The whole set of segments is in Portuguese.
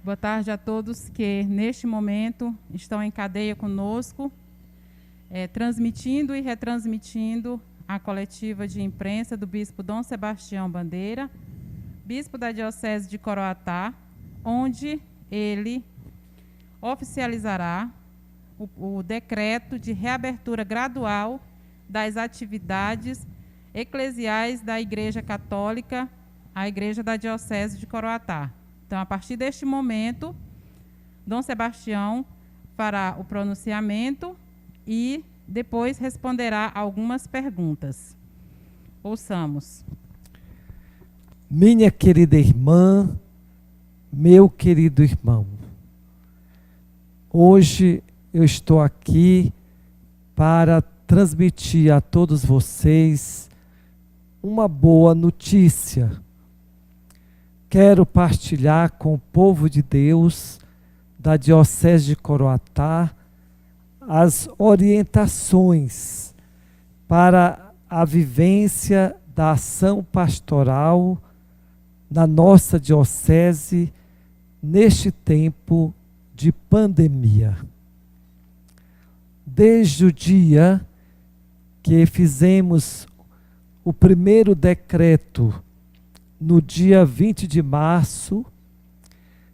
Boa tarde a todos que, neste momento, estão em cadeia conosco, transmitindo e retransmitindo a coletiva de imprensa do bispo Dom Sebastião Bandeira, bispo da Diocese de Coroatá, onde ele oficializará o decreto de reabertura gradual das atividades eclesiais da Igreja Católica, a Igreja da Diocese de Coroatá. Então, a partir deste momento, Dom Sebastião fará o pronunciamento e depois responderá algumas perguntas. Ouçamos. Minha querida irmã, meu querido irmão, hoje eu estou aqui para transmitir a todos vocês uma boa notícia. Quero partilhar com o povo de Deus da Diocese de Coroatá as orientações para a vivência da ação pastoral na nossa diocese neste tempo de pandemia. Desde o dia que fizemos o primeiro decreto, no dia 20 de março,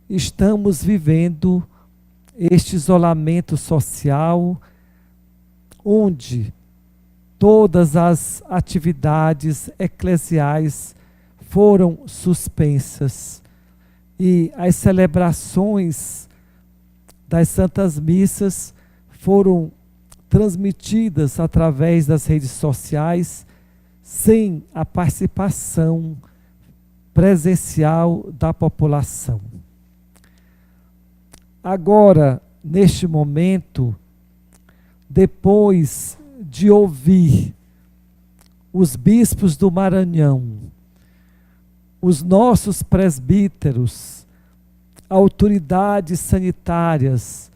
estamos vivendo este isolamento social, onde todas as atividades eclesiais foram suspensas e as celebrações das Santas Missas foram transmitidas através das redes sociais, sem a participação presencial da população. Agora, neste momento, depois de ouvir os bispos do Maranhão, os nossos presbíteros, autoridades sanitárias,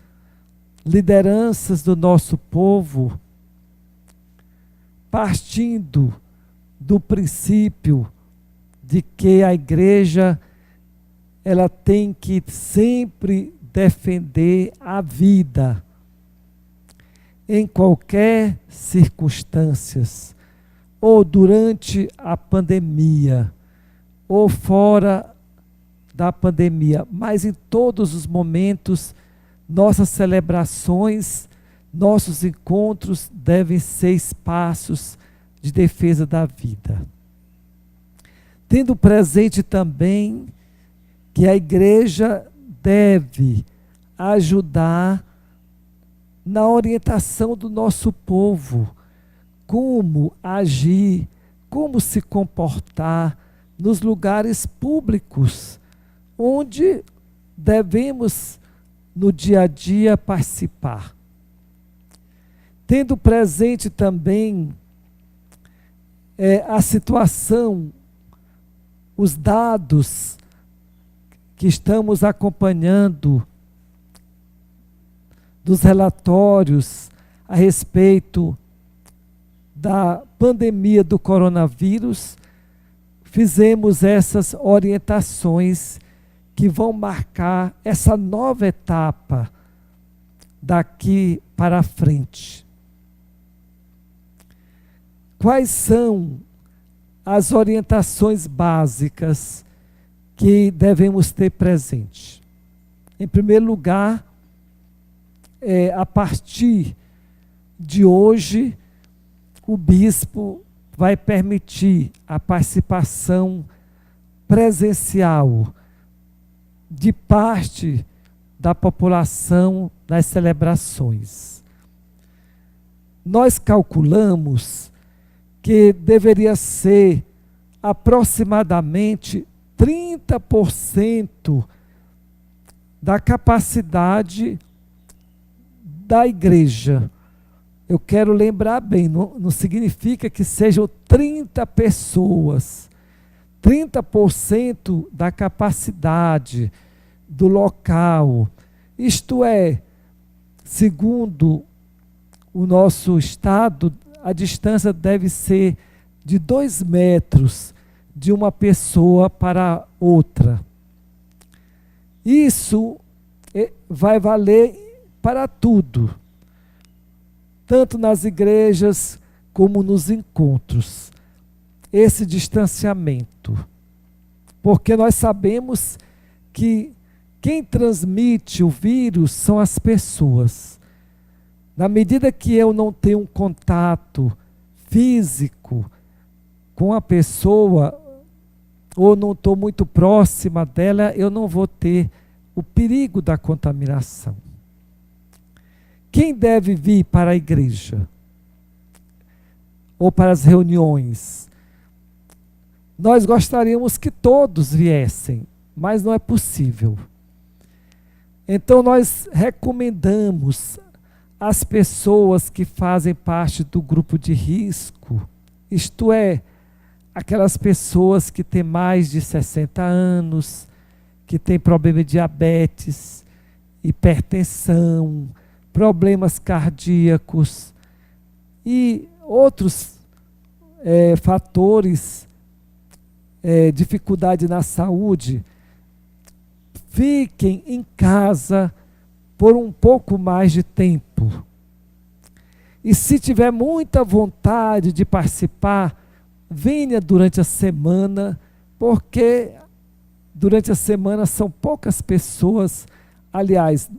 lideranças do nosso povo, partindo do princípio de que a igreja ela tem que sempre defender a vida em qualquer circunstâncias, ou durante a pandemia, ou fora da pandemia, mas em todos os momentos, nossas celebrações, nossos encontros devem ser espaços de defesa da vida. Tendo presente também que a igreja deve ajudar na orientação do nosso povo, como agir, como se comportar nos lugares públicos, onde devemos no dia a dia participar. Tendo presente também a situação, os dados que estamos acompanhando dos relatórios a respeito da pandemia do coronavírus, fizemos essas orientações que vão marcar essa nova etapa daqui para frente. Quais são as orientações básicas que devemos ter presente? Em primeiro lugar, a partir de hoje, o bispo vai permitir a participação presencial de parte da população nas celebrações. Nós calculamos que deveria ser aproximadamente 30% da capacidade da igreja. Eu quero lembrar bem, não significa que sejam 30 pessoas. 30% da capacidade do local. Isto é, segundo o nosso estado, a distância deve ser de 2 metros de uma pessoa para outra. Isso vai valer para tudo, tanto nas igrejas como nos encontros. Esse distanciamento. Porque nós sabemos que quem transmite o vírus são as pessoas. Na medida que eu não tenho um contato físico com a pessoa, ou não estou muito próxima dela, eu não vou ter o perigo da contaminação. Quem deve vir para a igreja? Ou para as reuniões? Nós gostaríamos que todos viessem, mas não é possível. Então nós recomendamos às pessoas que fazem parte do grupo de risco, isto é, aquelas pessoas que têm mais de 60 anos, que têm problema de diabetes, hipertensão, problemas cardíacos e outros fatores, dificuldade na saúde, fiquem em casa por um pouco mais de tempo. E se tiver muita vontade de participar, venha durante a semana, porque durante a semana são poucas pessoas. Aliás,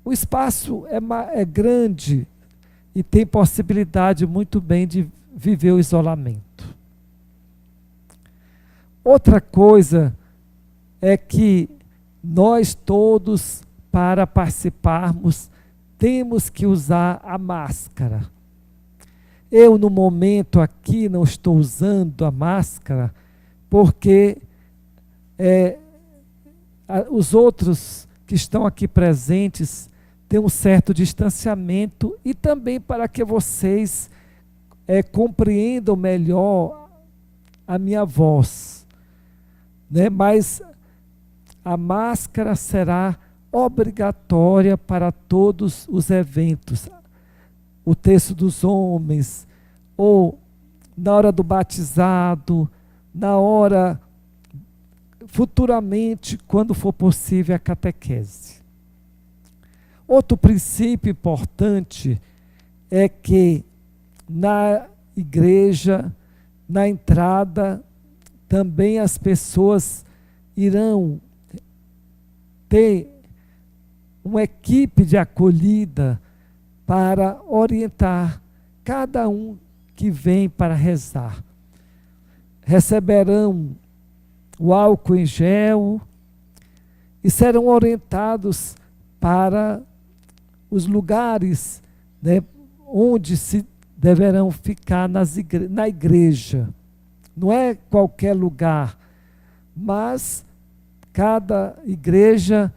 o espaço é grande e tem possibilidade muito bem de viver o isolamento. Outra coisa é que nós todos, para participarmos, temos que usar a máscara. Eu, no momento aqui, não estou usando a máscara, porque os outros que estão aqui presentes têm um certo distanciamento, e também para que vocês compreendam melhor a minha voz, né? Mas a máscara será obrigatória para todos os eventos. O terço dos homens, ou na hora do batizado, na hora, futuramente, quando for possível, a catequese. Outro princípio importante é que na igreja, na entrada, também as pessoas irão ter uma equipe de acolhida para orientar cada um que vem para rezar. Receberão o álcool em gel e serão orientados para os lugares, né, onde se deverão ficar na igreja. Não é qualquer lugar, mas cada igreja,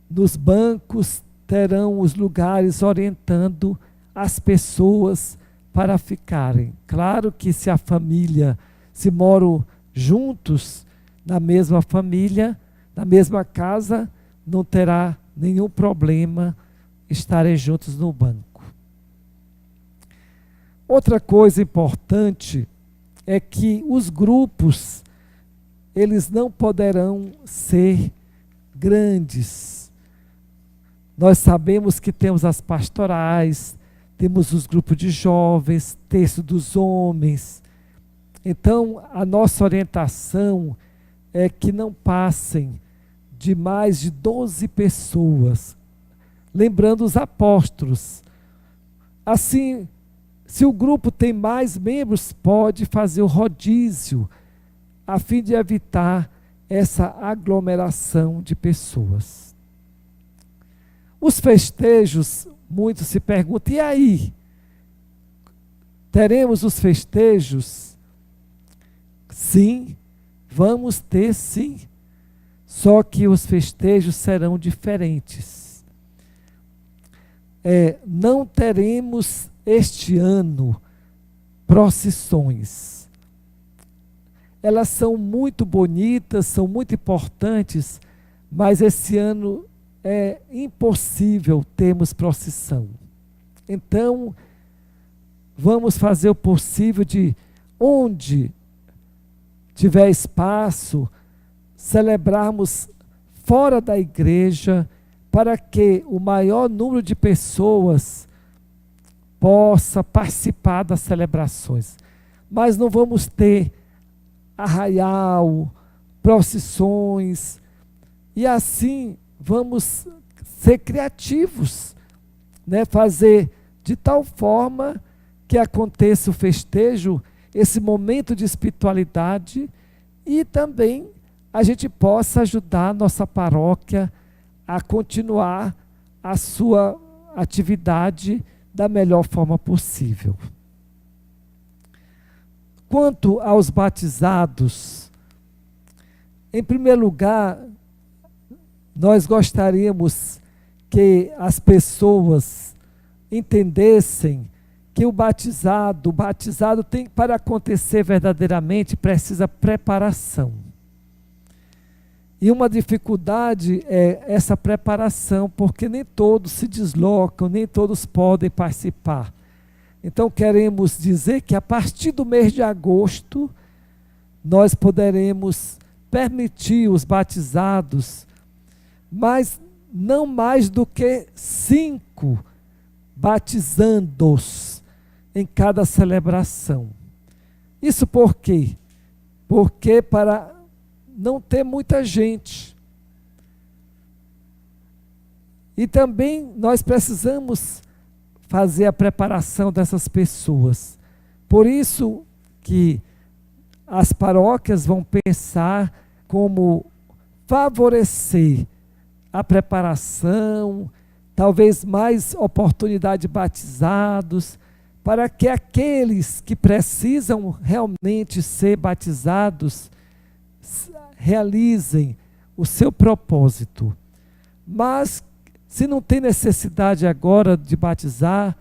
nos bancos, terão os lugares orientando as pessoas para ficarem. Claro que se a família, se moram juntos na mesma família, na mesma casa, não terá nenhum problema estarem juntos no banco. Outra coisa importante é que os grupos, eles não poderão ser grandes. Nós sabemos que temos as pastorais, temos os grupos de jovens, terço dos homens. Então, a nossa orientação é que não passem de mais de 12 pessoas. Lembrando os apóstolos. Assim, se o grupo tem mais membros, pode fazer o rodízio, a fim de evitar essa aglomeração de pessoas. Os festejos, muitos se perguntam, e aí? Teremos os festejos? Sim, vamos ter sim. Só que os festejos serão diferentes. Não teremos este ano procissões. Elas são muito bonitas, são muito importantes, mas esse ano é impossível termos procissão. Então, vamos fazer o possível de, onde tiver espaço, celebrarmos fora da igreja, para que o maior número de pessoas possa participar das celebrações. Mas não vamos ter arraial, procissões, e assim vamos ser criativos, né? Fazer de tal forma que aconteça o festejo, esse momento de espiritualidade, e também a gente possa ajudar a nossa paróquia a continuar a sua atividade da melhor forma possível. Quanto aos batizados, em primeiro lugar, nós gostaríamos que as pessoas entendessem que o batizado tem, para acontecer verdadeiramente, precisa preparação. E uma dificuldade é essa preparação, porque nem todos se deslocam, nem todos podem participar. Então queremos dizer que a partir do mês de agosto, nós poderemos permitir os batizados, mas não mais do que 5 batizandos em cada celebração. Isso por quê? Porque para não ter muita gente. E também nós precisamos fazer a preparação dessas pessoas. Por isso que as paróquias vão pensar como favorecer a preparação, talvez mais oportunidade de batizados, para que aqueles que precisam realmente ser batizados realizem o seu propósito. Mas, se não tem necessidade agora de batizar,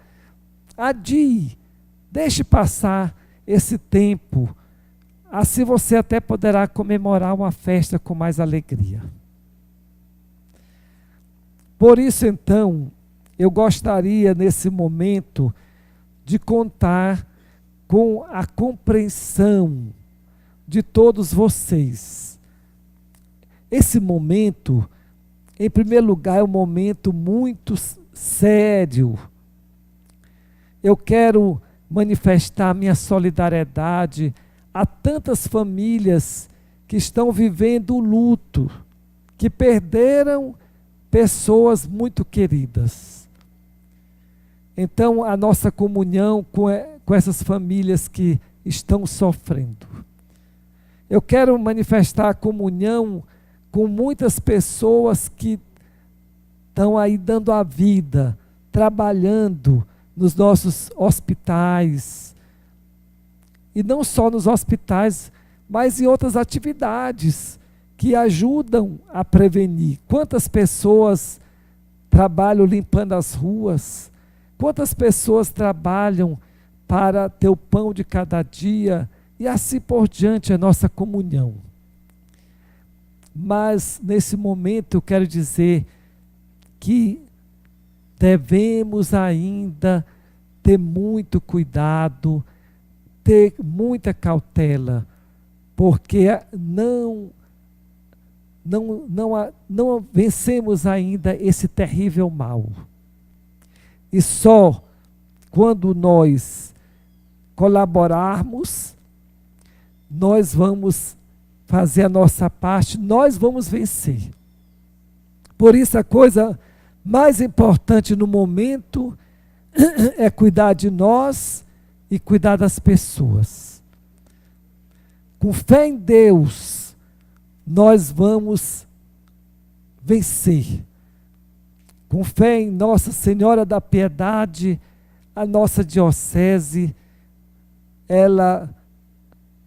adie, deixe passar esse tempo. Assim você até poderá comemorar uma festa com mais alegria. Por isso, então, eu gostaria, nesse momento, de contar com a compreensão de todos vocês. Esse momento, em primeiro lugar, é um momento muito sério. Eu quero manifestar minha solidariedade a tantas famílias que estão vivendo o luto, que perderam pessoas muito queridas. Então, a nossa comunhão com essas famílias que estão sofrendo. Eu quero manifestar a comunhão com muitas pessoas que estão aí dando a vida, trabalhando nos nossos hospitais. E não só nos hospitais, mas em outras atividades que ajudam a prevenir. Quantas pessoas trabalham limpando as ruas? Quantas pessoas trabalham para ter o pão de cada dia? E assim por diante a nossa comunhão. Mas nesse momento eu quero dizer que devemos ainda ter muito cuidado, ter muita cautela, porque não vencemos ainda esse terrível mal. E só quando nós colaborarmos, nós vamos fazer a nossa parte, nós vamos vencer. Por isso a coisa mais importante no momento é cuidar de nós e cuidar das pessoas. Com fé em Deus, nós vamos vencer. Com fé em Nossa Senhora da Piedade, a nossa diocese, ela,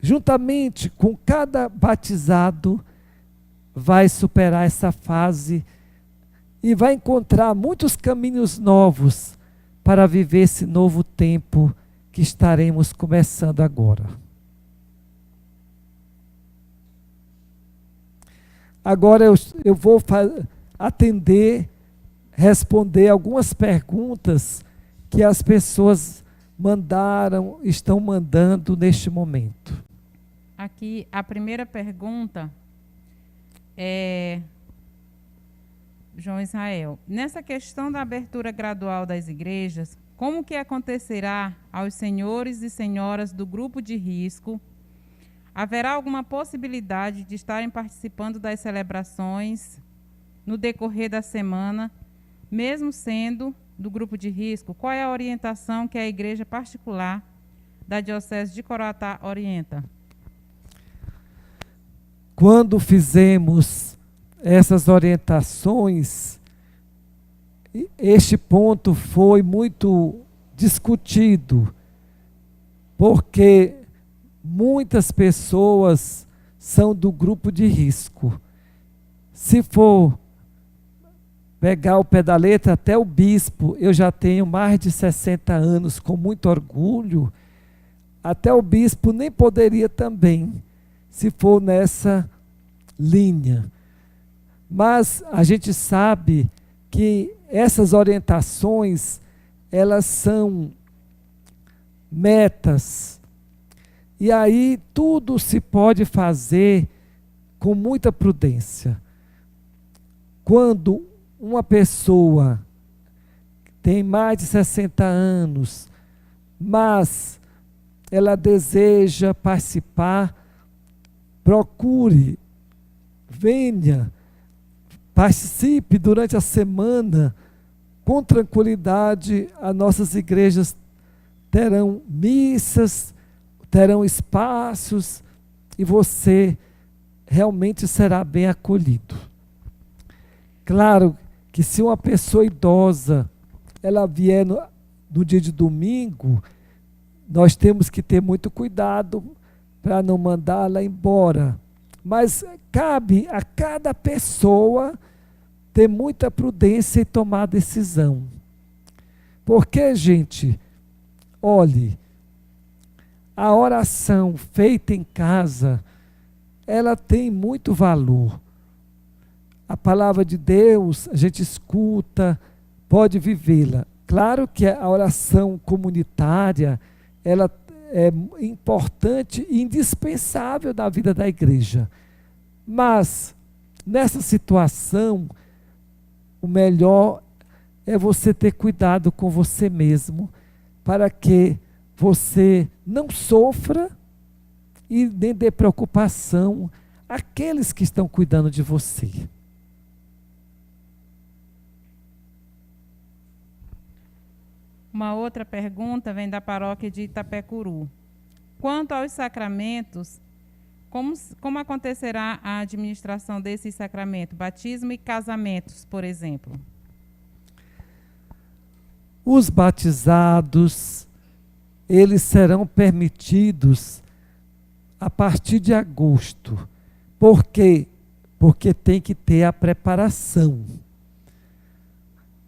juntamente com cada batizado, vai superar essa fase e vai encontrar muitos caminhos novos para viver esse novo tempo que estaremos começando agora. Agora eu vou responder algumas perguntas que as pessoas estão mandando neste momento. Aqui, a primeira pergunta é João Israel. Nessa questão da abertura gradual das igrejas, como que acontecerá aos senhores e senhoras do grupo de risco? Haverá alguma possibilidade de estarem participando das celebrações no decorrer da semana, mesmo sendo do grupo de risco? Qual é a orientação que a igreja particular da Diocese de Coroatá orienta? Quando fizemos essas orientações, este ponto foi muito discutido, porque muitas pessoas são do grupo de risco. Se for pegar o pé da letra, até o bispo, eu já tenho mais de 60 anos, com muito orgulho, até o bispo nem poderia também, se for nessa linha. Mas a gente sabe que essas orientações, elas são metas. E aí tudo se pode fazer com muita prudência. Quando uma pessoa tem mais de 60 anos, mas ela deseja participar, procure, venha, participe durante a semana, com tranquilidade. As nossas igrejas terão missas, terão espaços, e você realmente será bem acolhido. Claro que se uma pessoa idosa, ela vier no dia de domingo, nós temos que ter muito cuidado para não mandá-la embora. Mas cabe a cada pessoa ter muita prudência e tomar decisão. Porque, gente, olhe, a oração feita em casa, ela tem muito valor. A palavra de Deus, a gente escuta, pode vivê-la. Claro que a oração comunitária, ela é importante e indispensável na vida da igreja. Mas, nessa situação, o melhor é você ter cuidado com você mesmo, para que você não sofra e nem dê preocupação àqueles que estão cuidando de você. Uma outra pergunta vem da paróquia de Itapecuru. Quanto aos sacramentos, como acontecerá a administração desses sacramentos? Batismo e casamentos, por exemplo. Os batizados, eles serão permitidos a partir de agosto. Por quê? Porque tem que ter a preparação.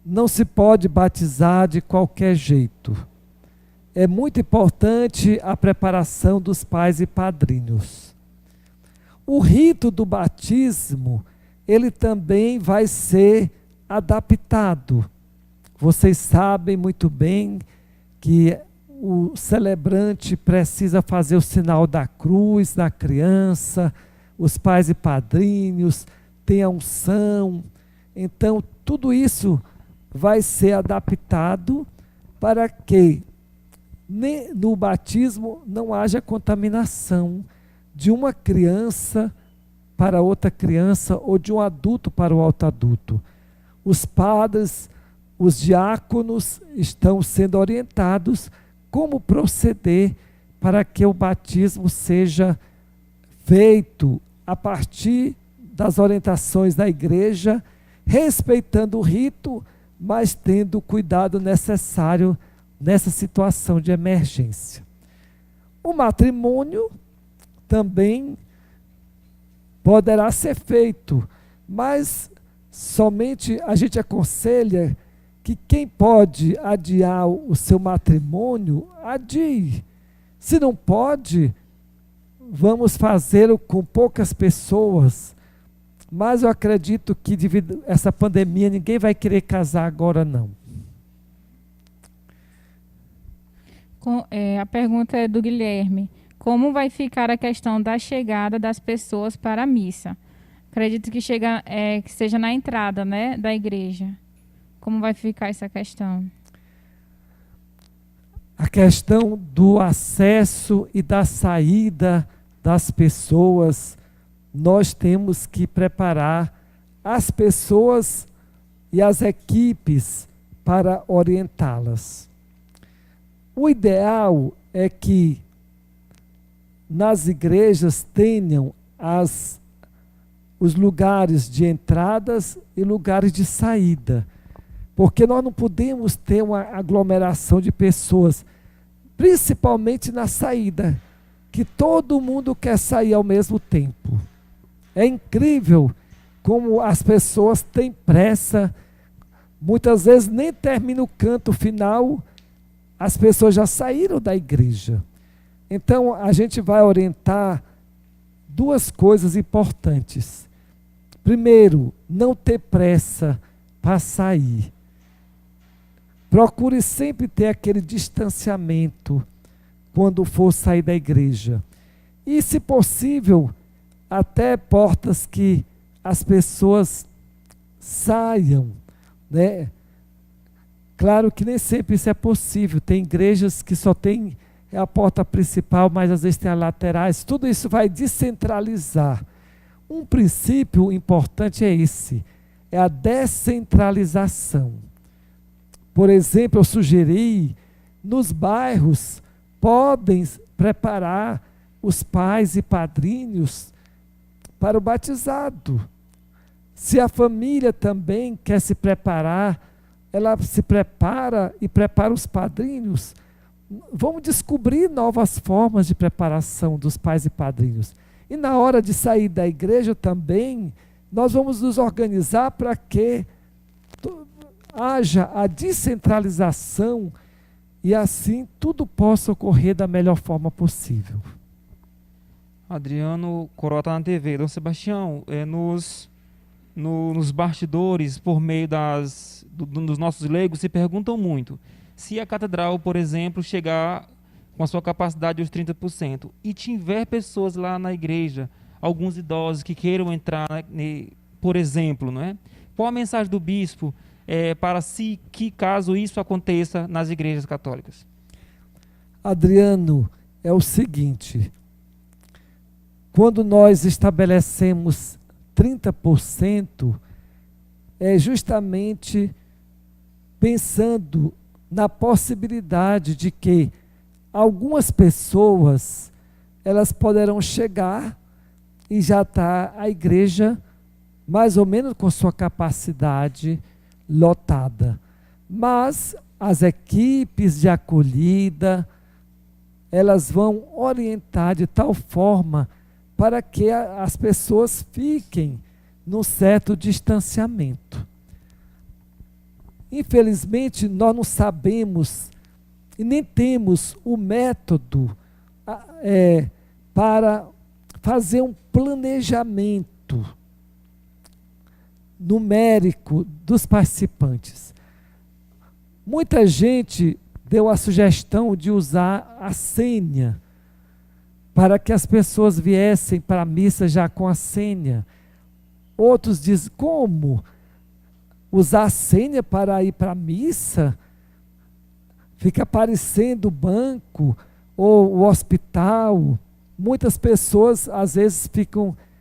Não se pode batizar de qualquer jeito. É muito importante a preparação dos pais e padrinhos. O rito do batismo, ele também vai ser adaptado. Vocês sabem muito bem que o celebrante precisa fazer o sinal da cruz na criança, os pais e padrinhos, tem a unção. Então, tudo isso vai ser adaptado para que no batismo não haja contaminação de uma criança para outra criança ou de um adulto para o outro adulto. Os padres, os diáconos estão sendo orientados como proceder para que o batismo seja feito a partir das orientações da igreja, respeitando o rito, mas tendo o cuidado necessário nessa situação de emergência. O matrimônio também poderá ser feito, mas somente a gente aconselha que quem pode adiar o seu matrimônio, adie. Se não pode, vamos fazê-lo com poucas pessoas. Mas eu acredito que devido a essa pandemia, ninguém vai querer casar agora, não. A pergunta é do Guilherme. Como vai ficar a questão da chegada das pessoas para a missa? Acredito que que seja na entrada, né, da igreja. Como vai ficar essa questão? A questão do acesso e da saída das pessoas, nós temos que preparar as pessoas e as equipes para orientá-las. O ideal é que nas igrejas tenham os lugares de entradas e lugares de saída, porque nós não podemos ter uma aglomeração de pessoas, principalmente na saída, que todo mundo quer sair ao mesmo tempo. É incrível como as pessoas têm pressa, muitas vezes nem termina o canto final, as pessoas já saíram da igreja. Então a gente vai orientar duas coisas importantes. Primeiro, não ter pressa para sair. Procure sempre ter aquele distanciamento quando for sair da igreja. E, se possível, até portas que as pessoas saiam, né? Claro que nem sempre isso é possível. Tem igrejas que só tem a porta principal, mas às vezes tem as laterais. Tudo isso vai descentralizar. Um princípio importante é esse, é a descentralização. Por exemplo, eu sugeri, nos bairros, podem preparar os pais e padrinhos para o batizado. Se a família também quer se preparar, ela se prepara e prepara os padrinhos. Vamos descobrir novas formas de preparação dos pais e padrinhos. E na hora de sair da igreja também, nós vamos nos organizar para que haja a descentralização e assim tudo possa ocorrer da melhor forma possível. Adriano Coroa está na TV. Dom Sebastião, nos bastidores, por meio dos nossos leigos, se perguntam muito se a catedral, por exemplo, chegar com a sua capacidade dos 30% e tiver pessoas lá na igreja, alguns idosos que queiram entrar, por exemplo, não é? Qual a mensagem do bispo para si, que caso isso aconteça nas igrejas católicas? Adriano, é o seguinte, quando nós estabelecemos 30%, é justamente pensando na possibilidade de que algumas pessoas, elas poderão chegar e já está a igreja mais ou menos com sua capacidade lotada. Mas as equipes de acolhida, elas vão orientar de tal forma para que as pessoas fiquem num certo distanciamento. Infelizmente, nós não sabemos e nem temos o método para fazer um planejamento numérico dos participantes. Muita gente deu a sugestão de usar a senha, para que as pessoas viessem para a missa já com a senha. Outros dizem, como? Usar a senha para ir para a missa? Fica parecendo o banco ou o hospital. Muitas pessoas, às vezes,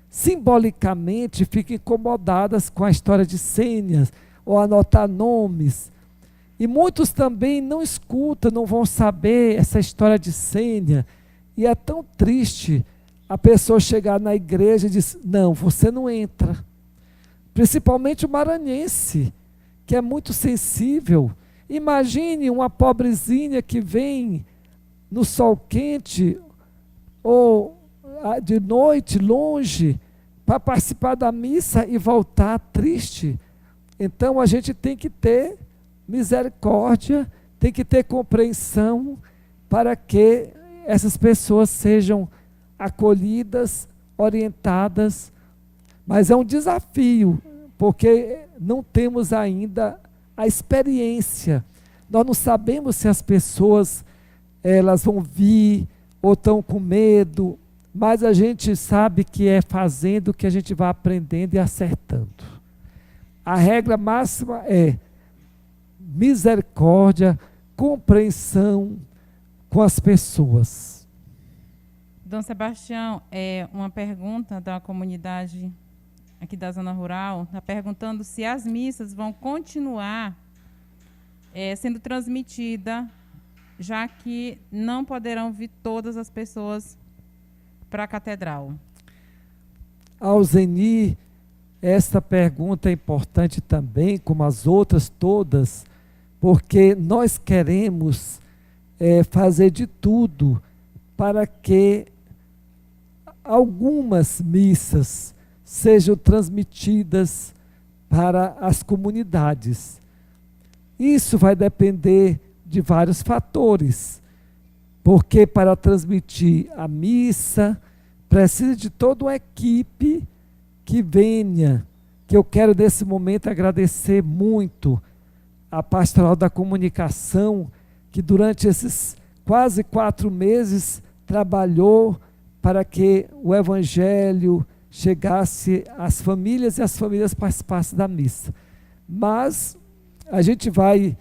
simbolicamente, ficam incomodadas com a história de senhas, ou anotar nomes. E muitos também não escutam, não vão saber essa história de senha. E é tão triste a pessoa chegar na igreja e dizer, não, você não entra. Principalmente o maranhense, que é muito sensível. Imagine uma pobrezinha que vem no sol quente ou de noite, longe, para participar da missa e voltar triste. Então a gente tem que ter misericórdia, tem que ter compreensão para que essas pessoas sejam acolhidas, orientadas, mas é um desafio, porque não temos ainda a experiência. Nós não sabemos se as pessoas elas vão vir ou estão com medo. mas a gente sabe que é fazendo que a gente vai aprendendo e acertando. A regra máxima é misericórdia, compreensão com as pessoas. Dom Sebastião, uma pergunta da comunidade aqui da zona rural, está perguntando se as missas vão continuar sendo transmitidas, já que não poderão vir todas as pessoas para a catedral. Alzeni, essa pergunta é importante também, como as outras todas, porque nós queremos fazer de tudo para que algumas missas sejam transmitidas para as comunidades. Isso vai depender de vários fatores, porque para transmitir a missa precisa de toda uma equipe que venha, que eu quero nesse momento agradecer muito a Pastoral da Comunicação, que durante esses quase 4 meses trabalhou para que o Evangelho chegasse às famílias e as famílias participassem da missa. Mas a gente vai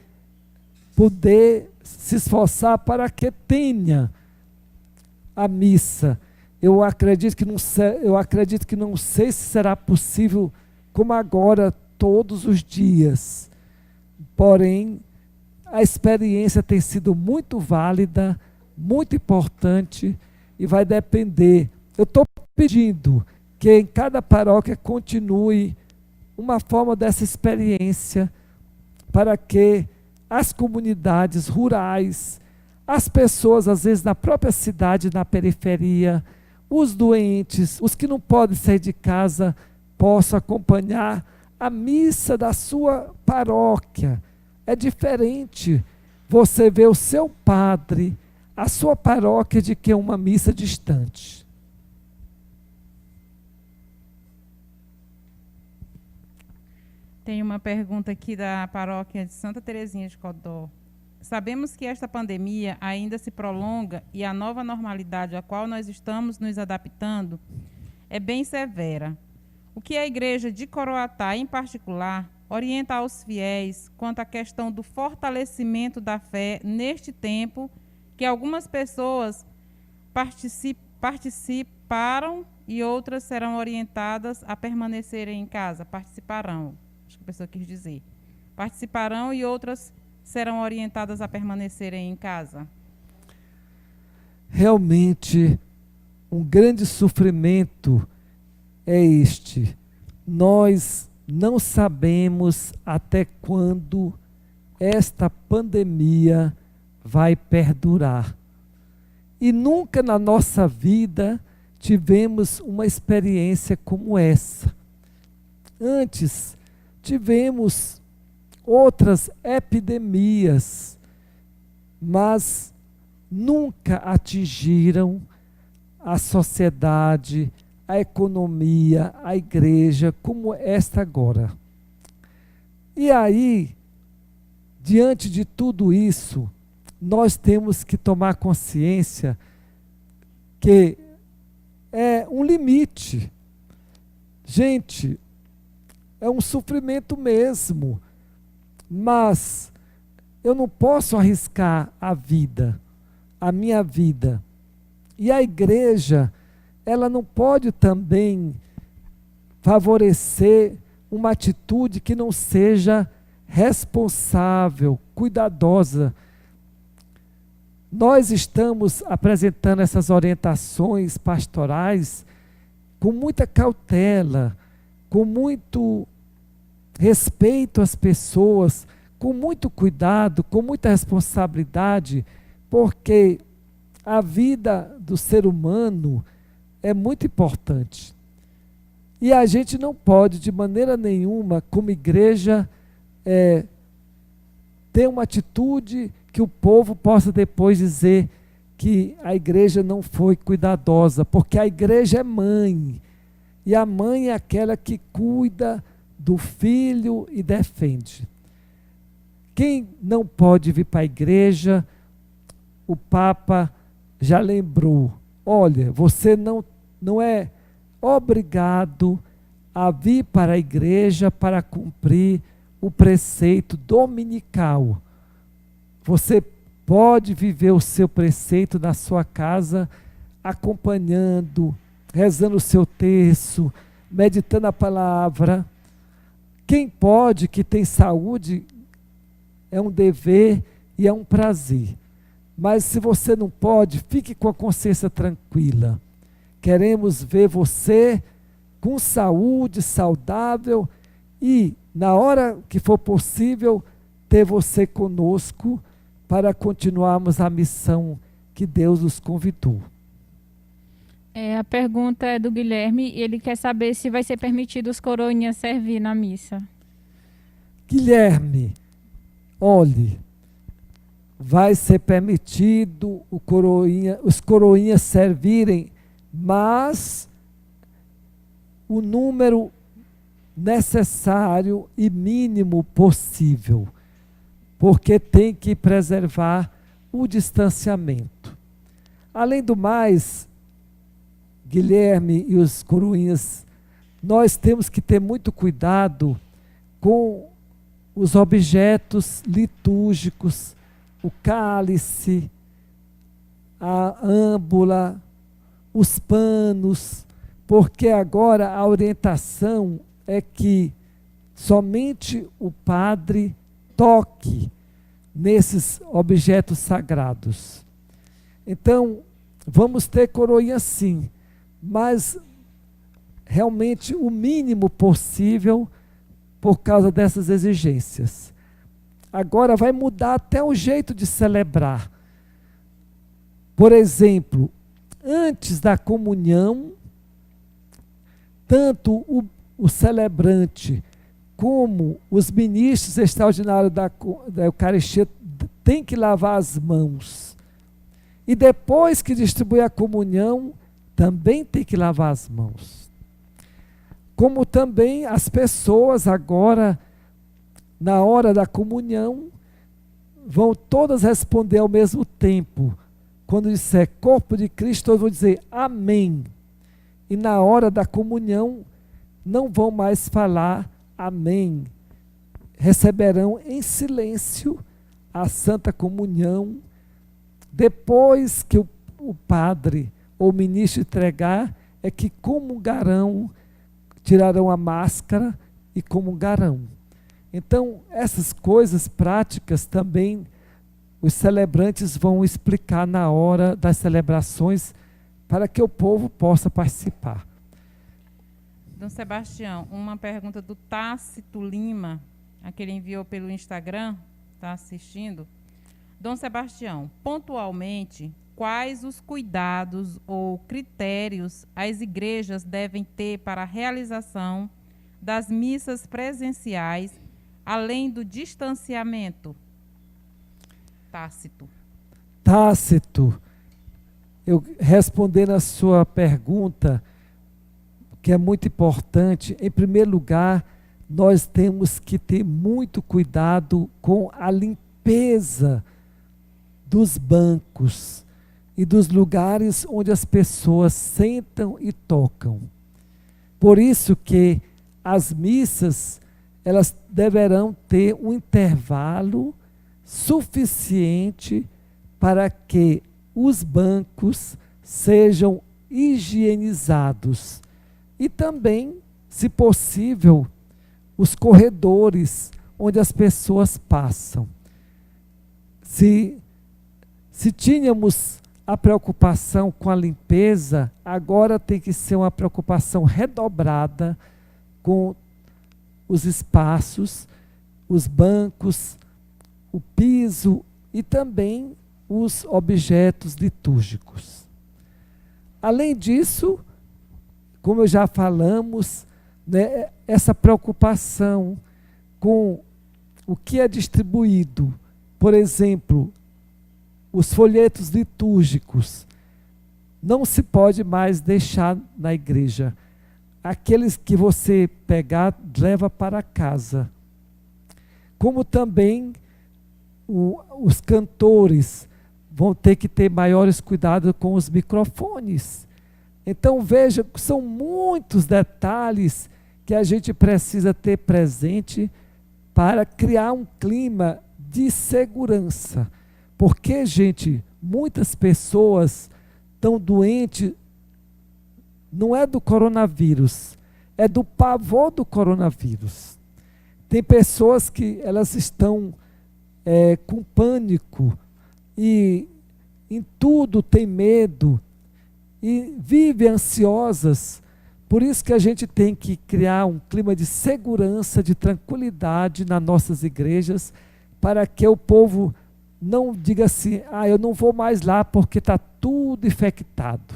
poder se esforçar para que tenha a missa. Eu acredito que não sei se será possível como agora todos os dias. Porém, a experiência tem sido muito válida, muito importante e vai depender. Eu estou pedindo que em cada paróquia continue uma forma dessa experiência para que as comunidades rurais, as pessoas, às vezes, na própria cidade, na periferia, os doentes, os que não podem sair de casa, possam acompanhar a missa da sua paróquia. É diferente você ver o seu padre, a sua paróquia, de que uma missa distante. Tem uma pergunta aqui da paróquia de Santa Terezinha de Codó. Sabemos que esta pandemia ainda se prolonga e a nova normalidade a qual nós estamos nos adaptando é bem severa. O que a Igreja de Coroatá, em particular, orienta aos fiéis quanto à questão do fortalecimento da fé neste tempo que algumas pessoas participaram e outras serão orientadas a permanecerem em casa? Participarão, acho que a pessoa quis dizer. Participarão e outras serão orientadas a permanecerem em casa? Realmente, um grande sofrimento é este. Nós não sabemos até quando esta pandemia vai perdurar. E nunca na nossa vida tivemos uma experiência como essa. Antes, tivemos outras epidemias, mas nunca atingiram a sociedade, a economia, a igreja, como esta agora. E aí, diante de tudo isso, nós temos que tomar consciência que é um limite. Gente, é um sofrimento mesmo, mas eu não posso arriscar a vida, a minha vida. E a igreja, ela não pode também favorecer uma atitude que não seja responsável, cuidadosa. Nós estamos apresentando essas orientações pastorais com muita cautela, com muito respeito às pessoas, com muito cuidado, com muita responsabilidade, porque a vida do ser humano é muito importante. E a gente não pode, de maneira nenhuma, como igreja, ter uma atitude que o povo possa depois dizer que a igreja não foi cuidadosa, porque a igreja é mãe, e a mãe é aquela que cuida do filho e defende. Quem não pode vir para a igreja, o Papa já lembrou, olha, você não é obrigado a vir para a igreja para cumprir o preceito dominical. Você pode viver o seu preceito na sua casa, acompanhando, rezando o seu terço, meditando a palavra. Quem pode, que tem saúde, é um dever e é um prazer. Mas se você não pode, fique com a consciência tranquila. Queremos ver você com saúde, saudável e, na hora que for possível, ter você conosco para continuarmos a missão que Deus nos convidou. A pergunta é do Guilherme e ele quer saber se vai ser permitido os coroinhas servir na missa. Guilherme, olhe, vai ser permitido os coroinhas servirem, mas o número necessário e mínimo possível, porque tem que preservar o distanciamento. Além do mais, Guilherme e os coroinhas, nós temos que ter muito cuidado com os objetos litúrgicos, o cálice, a âmbula, os panos, porque agora a orientação é que somente o padre toque nesses objetos sagrados. Então, vamos ter coroinha sim, mas realmente o mínimo possível por causa dessas exigências. Agora vai mudar até o jeito de celebrar. Por exemplo, antes da comunhão, tanto o celebrante como os ministros extraordinários da Eucaristia têm que lavar as mãos. E depois que distribui a comunhão, também tem que lavar as mãos. Como também as pessoas agora, na hora da comunhão, vão todas responder ao mesmo tempo. Quando disser corpo de Cristo, todos vão dizer amém. E na hora da comunhão, não vão mais falar amém. Receberão em silêncio a Santa Comunhão. Depois que o padre ou o ministro entregar, é que comungarão, tirarão a máscara e comungarão. Então, essas coisas práticas também os celebrantes vão explicar na hora das celebrações para que o povo possa participar. Dom Sebastião, uma pergunta do Tácito Lima, aquele enviou pelo Instagram, está assistindo. Dom Sebastião, pontualmente, quais os cuidados ou critérios as igrejas devem ter para a realização das missas presenciais, além do distanciamento? Tácito, eu respondendo a sua pergunta, que é muito importante, em primeiro lugar, nós temos que ter muito cuidado com a limpeza dos bancos e dos lugares onde as pessoas sentam e tocam. Por isso que as missas, elas deverão ter um intervalo suficiente para que os bancos sejam higienizados. E também, se possível, os corredores onde as pessoas passam. Se tínhamos a preocupação com a limpeza, agora tem que ser uma preocupação redobrada com os espaços, os bancos, o piso e também os objetos litúrgicos. Além disso, como já falamos, né, essa preocupação com o que é distribuído, por exemplo, os folhetos litúrgicos, não se pode mais deixar na igreja. Aqueles que você pegar, leva para casa. Como também os cantores, vão ter que ter maiores cuidados com os microfones. Então veja, são muitos detalhes que a gente precisa ter presente para criar um clima de segurança. Porque, gente, muitas pessoas estão doentes, não é do coronavírus, é do pavor do coronavírus. Tem pessoas que elas estão com pânico e em tudo tem medo e vivem ansiosas. Por isso que a gente tem que criar um clima de segurança, de tranquilidade nas nossas igrejas, para que o povo não diga assim, eu não vou mais lá porque está tudo infectado.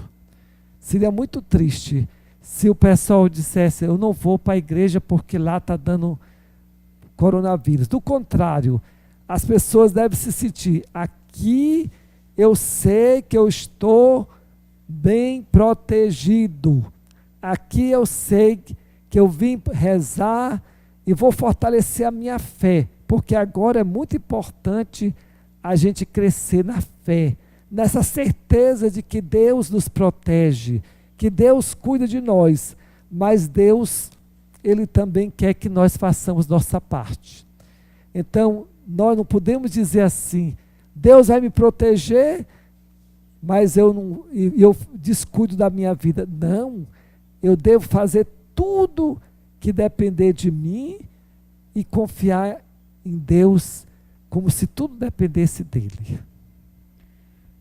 Seria muito triste se o pessoal dissesse, eu não vou para a igreja porque lá está dando coronavírus. Do contrário, as pessoas devem se sentir, aqui eu sei que eu estou bem protegido. Aqui eu sei que eu vim rezar e vou fortalecer a minha fé, porque agora é muito importante a gente crescer na fé, nessa certeza de que Deus nos protege, que Deus cuida de nós, mas Deus, Ele também quer que nós façamos nossa parte. Então, nós não podemos dizer assim, Deus vai me proteger, mas eu descuido da minha vida. Não, eu devo fazer tudo que depender de mim e confiar em Deus como se tudo dependesse dele.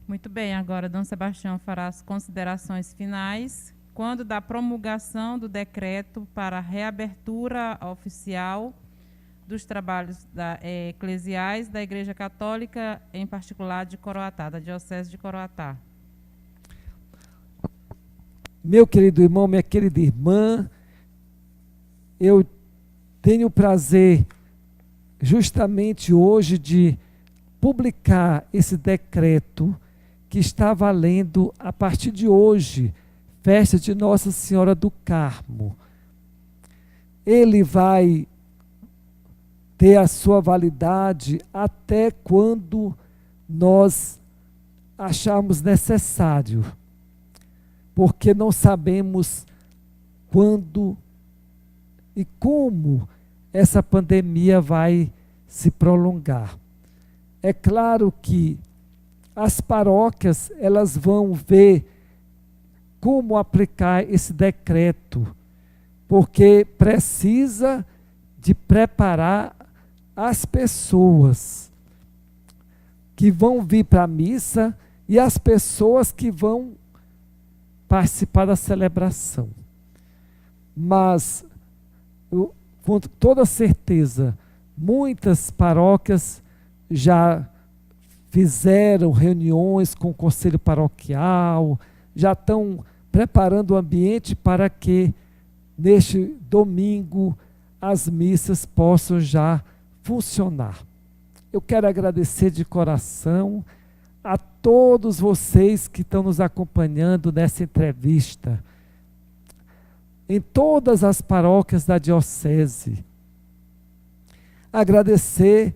Muito bem, agora Dom Sebastião fará as considerações finais. Quando da promulgação do decreto para a reabertura oficial dos trabalhos eclesiais da Igreja Católica, em particular de Coroatá, da Diocese de Coroatá. Meu querido irmão, minha querida irmã, eu tenho o prazer justamente hoje de publicar esse decreto que está valendo a partir de hoje, festa de Nossa Senhora do Carmo. Ele vai ter a sua validade até quando nós acharmos necessário, porque não sabemos quando e como essa pandemia vai se prolongar. É claro que as paróquias, elas vão ver como aplicar esse decreto, porque precisa de preparar as pessoas que vão vir para a missa e as pessoas que vão participar da celebração. Mas, com toda certeza, muitas paróquias já fizeram reuniões com o conselho paroquial, já estão preparando o ambiente para que neste domingo as missas possam já funcionar. Eu quero agradecer de coração a todos vocês que estão nos acompanhando nessa entrevista, em todas as paróquias da Diocese. Agradecer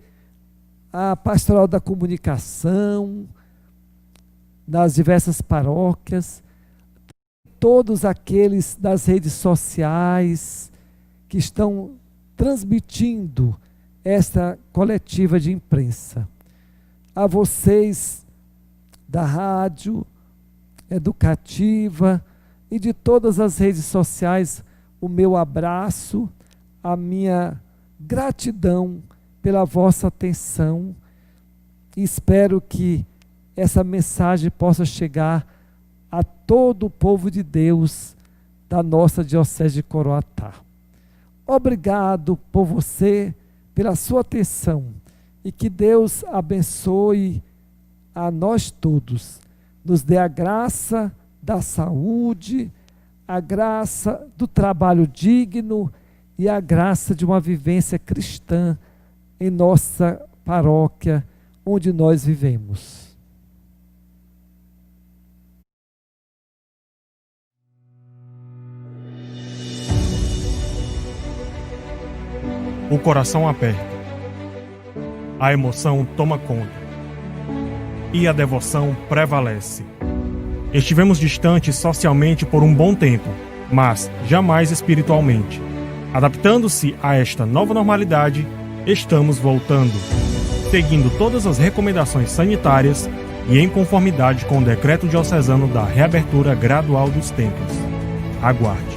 a Pastoral da Comunicação, nas diversas paróquias, todos aqueles das redes sociais que estão transmitindo esta coletiva de imprensa. A vocês da rádio educativa e de todas as redes sociais, o meu abraço, a minha gratidão pela vossa atenção, e espero que essa mensagem possa chegar a todo o povo de Deus da nossa Diocese de Coroatá. Obrigado por você, pela sua atenção, e que Deus abençoe a nós todos, nos dê a graça da saúde, a graça do trabalho digno e a graça de uma vivência cristã em nossa paróquia, onde nós vivemos. O coração aperta. A emoção toma conta. e a devoção prevalece. Estivemos distantes socialmente por um bom tempo, mas jamais espiritualmente. Adaptando-se a esta nova normalidade, estamos voltando, seguindo todas as recomendações sanitárias e em conformidade com o decreto diocesano da reabertura gradual dos templos. Aguarde.